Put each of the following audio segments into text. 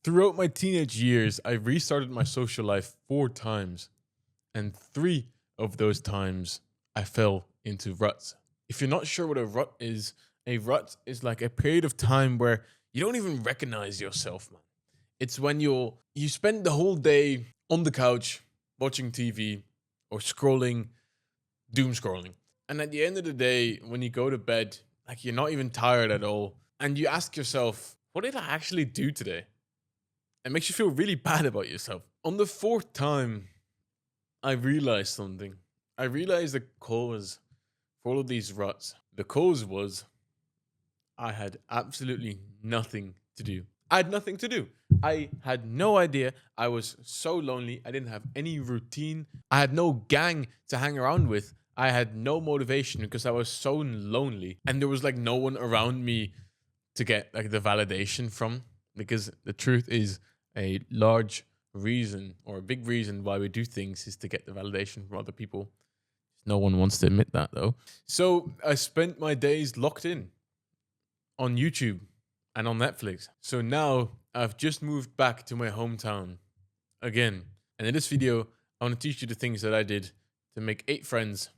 Throughout my teenage years, I restarted my social life 4 times, and 3 of those times I fell into ruts. If you're not sure what a rut is like a period of time where you don't even recognize yourself, man. It's when you spend the whole day on the couch watching TV or scrolling, doom scrolling. And at the end of the day, when you go to bed, like you're not even tired at all, and you ask yourself, what did I actually do today? It makes you feel really bad about yourself. On the fourth time, I realized something. I realized the cause for all of these ruts. The cause was I had absolutely nothing to do. I had nothing to do. I had no idea. I was so lonely. I didn't have any routine. I had no gang to hang around with. I had no motivation because I was so lonely. And there was like no one around me to get like the validation from. Because the truth is, a large reason or a big reason why we do things is to get the validation from other people. No one wants to admit that though. So I spent my days locked in on YouTube and on Netflix. So now I've just moved back to my hometown again. And in this video, I want to teach you the things that I did to make 8 friends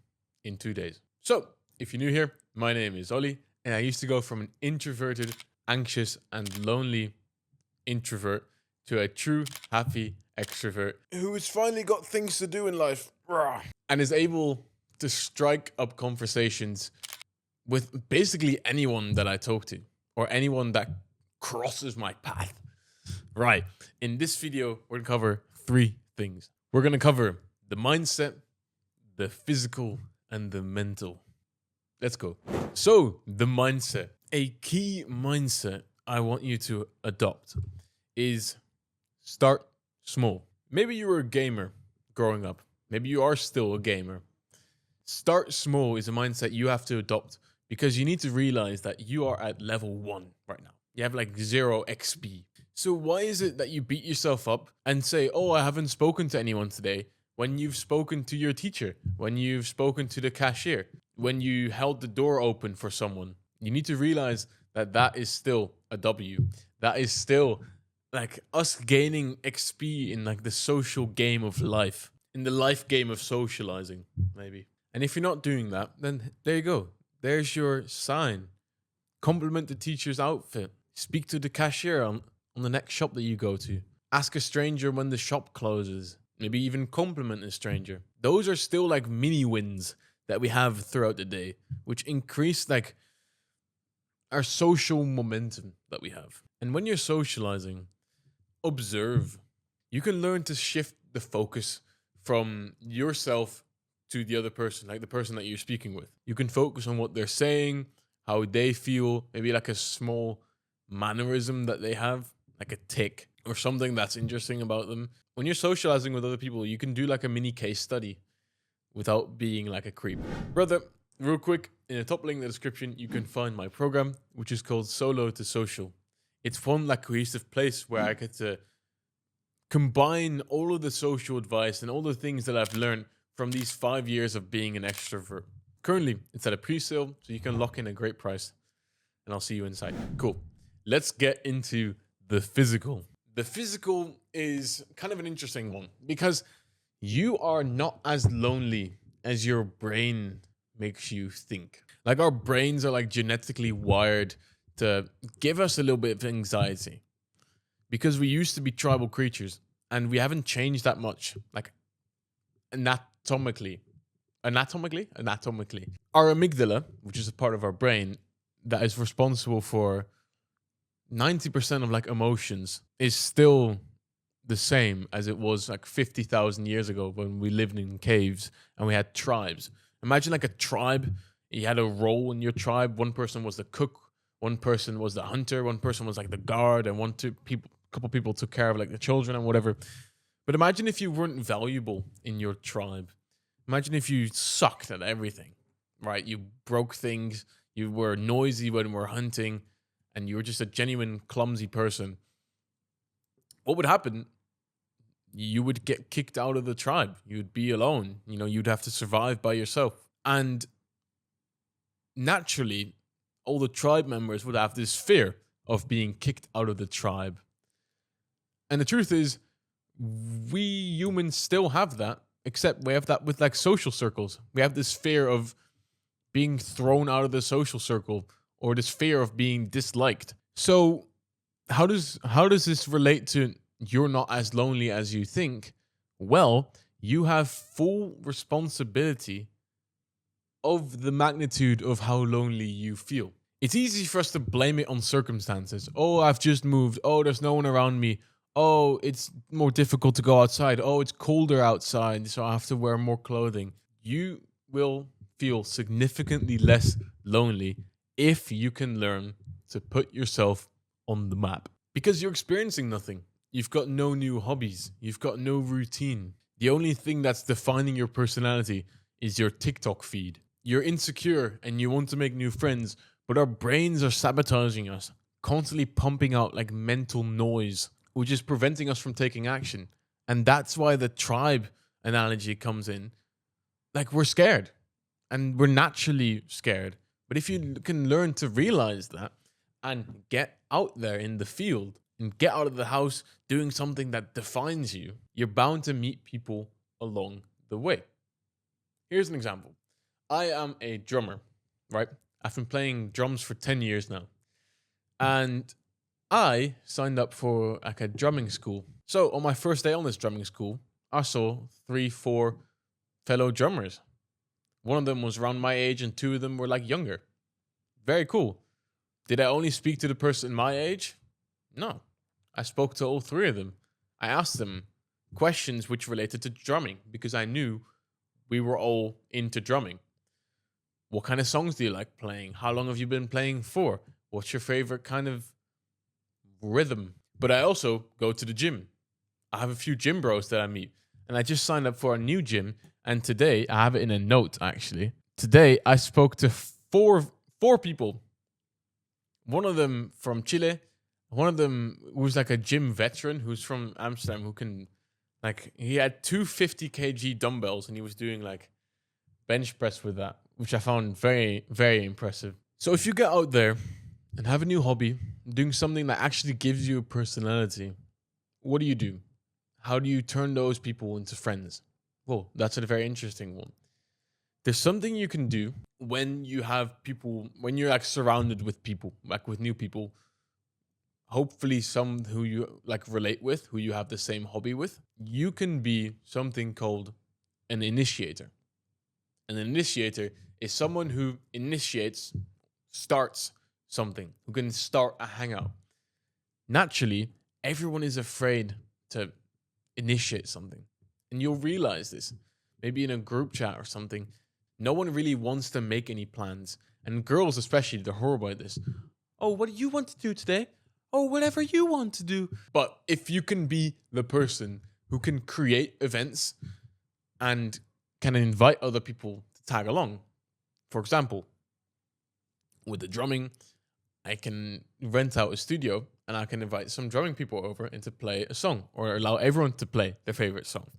in 2 days. So if you're new here, my name is Ollie, and I used to go from an introverted, anxious, and lonely introvert to a true, happy extrovert who has finally got things to do in life and is able to strike up conversations with basically anyone that I talk to or anyone that crosses my path. Right. In this video, we're going to cover 3 things. We're going to cover the mindset, the physical, and the mental. Let's go. So, the mindset. A key mindset I want you to adopt is start small. Maybe you were a gamer growing up. Maybe you are still a gamer. Start small is a mindset you have to adopt because you need to realize that you are at level 1 right now. You have like 0 XP. So why is it that you beat yourself up and say, oh, I haven't spoken to anyone today, when you've spoken to your teacher, when you've spoken to the cashier, when you held the door open for someone? You need to realize that that is still a W. That is still like us gaining XP in like the social game of life, in the life game of socializing, maybe. And if you're not doing that, then there you go. There's your sign. Compliment the teacher's outfit. Speak to the cashier on the next shop that you go to. Ask a stranger when the shop closes. Maybe even compliment a stranger. Those are still like mini wins that we have throughout the day, which increase like our social momentum that we have. And when you're socializing, observe. You can learn to shift the focus from yourself to the other person, like the person that you're speaking with. You can focus on what they're saying, how they feel, maybe like a small mannerism that they have, like a tick or something that's interesting about them. When you're socializing with other people, you can do like a mini case study without being like a creep. Brother, real quick, in the top link in the description, you can find my program, which is called Solo to Social. It's one like cohesive place where I get to combine all of the social advice and all the things that I've learned from these 5 years of being an extrovert. Currently, it's at a pre-sale, so you can lock in a great price, and I'll see you inside. Cool. Let's get into the physical. The physical is kind of an interesting one because you are not as lonely as your brain makes you think. Like our brains are like genetically wired to give us a little bit of anxiety because we used to be tribal creatures and we haven't changed that much, like anatomically. Our amygdala, which is a part of our brain that is responsible for 90% of like emotions, is still the same as it was like 50,000 years ago when we lived in caves and we had tribes. Imagine like a tribe. You had a role in your tribe. One person was the cook, one person was the hunter, one person was like the guard, and couple people took care of like the children and whatever. But imagine if you weren't valuable in your tribe. Imagine if you sucked at everything, right? You broke things, you were noisy when we're hunting, and you were just a genuine clumsy person. What would happen? You would get kicked out of the tribe. You'd be alone. You know, you'd have to survive by yourself. And naturally, all the tribe members would have this fear of being kicked out of the tribe. And the truth is, we humans still have that, except we have that with like social circles. We have this fear of being thrown out of the social circle, or this fear of being disliked. So how does this relate to you're not as lonely as you think? Well, you have full responsibility of the magnitude of how lonely you feel. It's easy for us to blame it on circumstances. Oh, I've just moved. Oh, there's no one around me. Oh, it's more difficult to go outside. Oh, it's colder outside, so I have to wear more clothing. You will feel significantly less lonely if you can learn to put yourself on the map. Because you're experiencing nothing. You've got no new hobbies. You've got no routine. The only thing that's defining your personality is your TikTok feed. You're insecure and you want to make new friends, but our brains are sabotaging us, constantly pumping out like mental noise, which is preventing us from taking action. And that's why the tribe analogy comes in. Like, we're scared and we're naturally scared. But if you can learn to realize that and get out there in the field and get out of the house doing something that defines you, you're bound to meet people along the way. Here's an example. I am a drummer, right? I've been playing drums for 10 years now. And I signed up for like a drumming school. So on my first day on this drumming school, I saw 3-4 fellow drummers. One of them was around my age and 2 of them were like younger. Very cool. Did I only speak to the person my age? No. I spoke to all 3 of them. I asked them questions which related to drumming because I knew we were all into drumming. What kind of songs do you like playing? How long have you been playing for? What's your favorite kind of rhythm? But I also go to the gym. I have a few gym bros that I meet. And I just signed up for a new gym. And today, I have it in a note actually. Today, I spoke to four people. One of them from Chile. One of them was like a gym veteran who's from Amsterdam who can, like, he had 250 kg dumbbells and he was doing like bench press with that, which I found very, very impressive. So if you get out there and have a new hobby, doing something that actually gives you a personality, what do? How do you turn those people into friends? Well, that's a very interesting one. There's something you can do when you have people, when you're like surrounded with people, like with new people, hopefully some who you like relate with, who you have the same hobby with. You can be something called an initiator. An initiator is someone who starts something, who can start a hangout. Naturally, everyone is afraid to initiate something. And you'll realize this, maybe in a group chat or something. No one really wants to make any plans. And girls especially, they're horrible at this. Oh, what do you want to do today? Oh, whatever you want to do. But if you can be the person who can create events and can invite other people to tag along. For example, with the drumming, I can rent out a studio and I can invite some drumming people over and to play a song or allow everyone to play their favorite song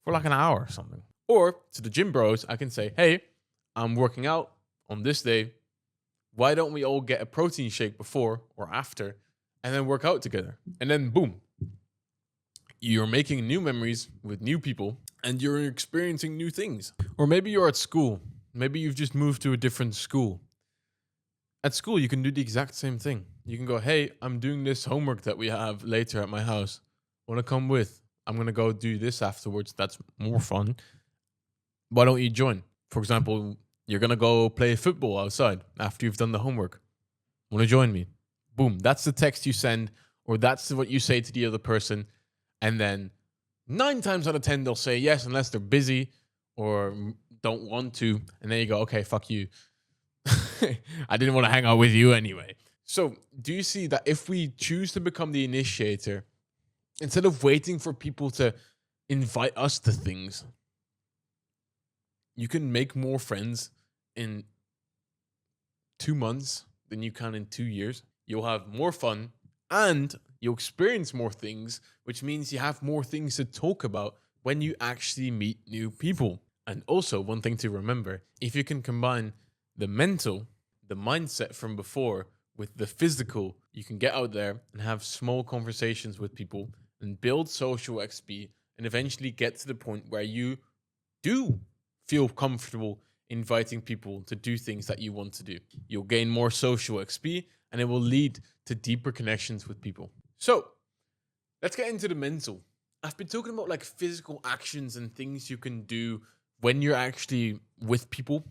for like an hour or something. Or to the gym bros, I can say, hey, I'm working out on this day. Why don't we all get a protein shake before or after and then work out together? And then boom, you're making new memories with new people and you're experiencing new things. Or maybe you're at school. Maybe you've just moved to a different school. At school, you can do the exact same thing. You can go, hey, I'm doing this homework that we have later at my house. Want to come with? I'm going to go do this afterwards. That's more fun. Why don't you join? For example, you're going to go play football outside after you've done the homework. Want to join me? Boom. That's the text you send, or that's what you say to the other person. And then 9 times out of 10, they'll say yes, unless they're busy or don't want to. And then you go, okay, fuck you. I didn't want to hang out with you anyway. So do you see that if we choose to become the initiator, instead of waiting for people to invite us to things, you can make more friends in 2 months than you can in 2 years. You'll have more fun and you'll experience more things, which means you have more things to talk about when you actually meet new people. And also, one thing to remember, if you can combine the mental, the mindset from before with the physical, you can get out there and have small conversations with people and build social XP and eventually get to the point where you do feel comfortable inviting people to do things that you want to do. You'll gain more social XP and it will lead to deeper connections with people. So let's get into the mental. I've been talking about like physical actions and things you can do when you're actually with people,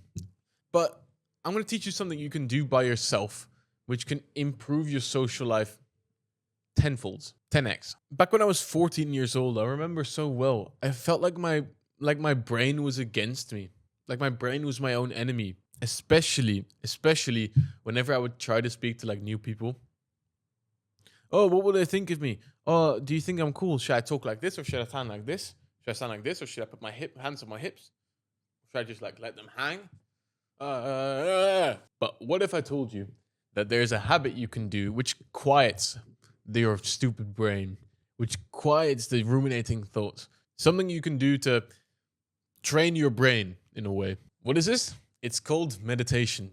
but I'm going to teach you something you can do by yourself, which can improve your social life tenfold, 10x. Back when I was 14 years old, I remember so well, I felt like my brain was against me. Like my brain was my own enemy, especially whenever I would try to speak to like new people. Oh, what will they think of me? Oh, do you think I'm cool? Should I talk like this or should I stand like this? Should I stand like this or should I put my hands on my hips? Should I just like let them hang? But what if I told you that there's a habit you can do which quiets your stupid brain, which quiets the ruminating thoughts? Something you can do to train your brain in a way. What is this? It's called meditation.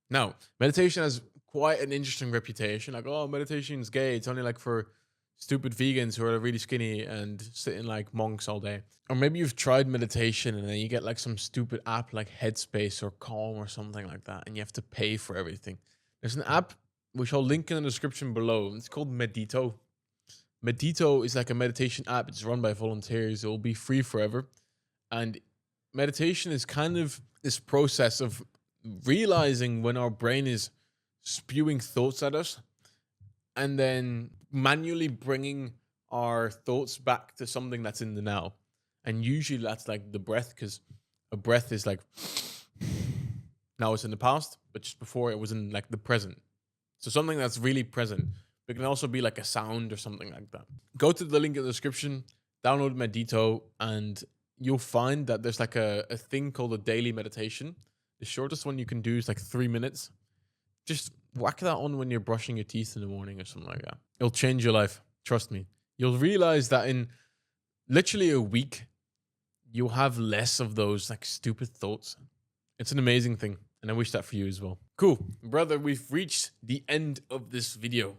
Now, meditation has quite an interesting reputation. Like, oh, meditation's gay. It's only like for stupid vegans who are really skinny and sitting like monks all day. Or maybe you've tried meditation and then you get like some stupid app like Headspace or Calm or something like that, and you have to pay for everything. There's an app which I'll link in the description below. It's called Medito. Medito is like a meditation app. It's run by volunteers. It will be free forever. And meditation is kind of this process of realizing when our brain is spewing thoughts at us and then manually bringing our thoughts back to something that's in the now. And usually that's like the breath, because a breath is like, now it's in the past, but just before it was in like the present. So something that's really present. It can also be like a sound or something like that. Go to the link in the description, download Medito, and you'll find that there's like a thing called a daily meditation. The shortest one you can do is like 3 minutes. Just whack that on when you're brushing your teeth in the morning or something like that. It'll change your life. Trust me. You'll realize that in literally a week, you'll have less of those like stupid thoughts. It's an amazing thing. And I wish that for you as well. Cool. Brother, we've reached the end of this video.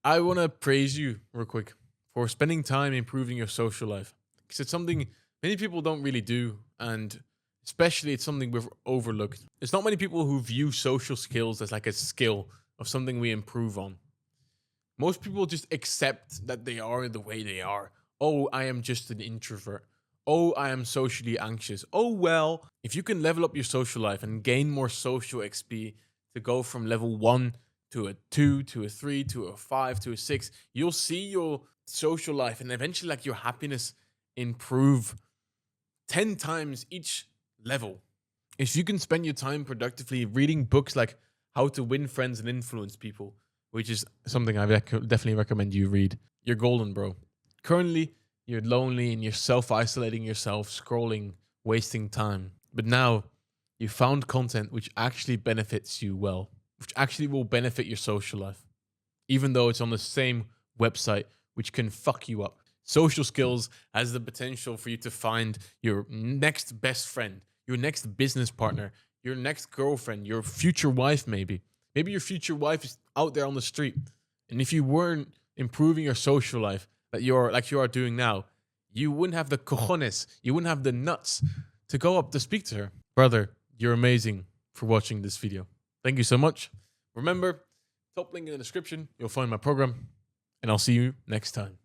I want to praise you real quick for spending time improving your social life. Because it's something many people don't really do. And especially it's something we've overlooked. There's not many people who view social skills as like a skill of something we improve on. Most people just accept that they are the way they are. Oh, I am just an introvert. Oh, I am socially anxious. Oh, well, if you can level up your social life and gain more social XP to go from level 1 to a 2 to a 3 to a 5 to a 6, you'll see your social life and eventually like your happiness improve 10 times each level. If you can spend your time productively reading books like How to Win Friends and Influence People, which is something I definitely recommend you read, you're golden, bro. Currently, you're lonely and you're self-isolating yourself, scrolling, wasting time. But now you found content which actually benefits you well, which actually will benefit your social life, even though it's on the same website, which can fuck you up. Social skills has the potential for you to find your next best friend, your next business partner, your next girlfriend, your future wife, maybe. Maybe your future wife is out there on the street. And if you weren't improving your social life, that you're like you are doing now, you wouldn't have the cojones, you wouldn't have the nuts to go up to speak to her. Brother, you're amazing for watching this video. Thank you so much. Remember, top link in the description, you'll find my program, and I'll see you next time.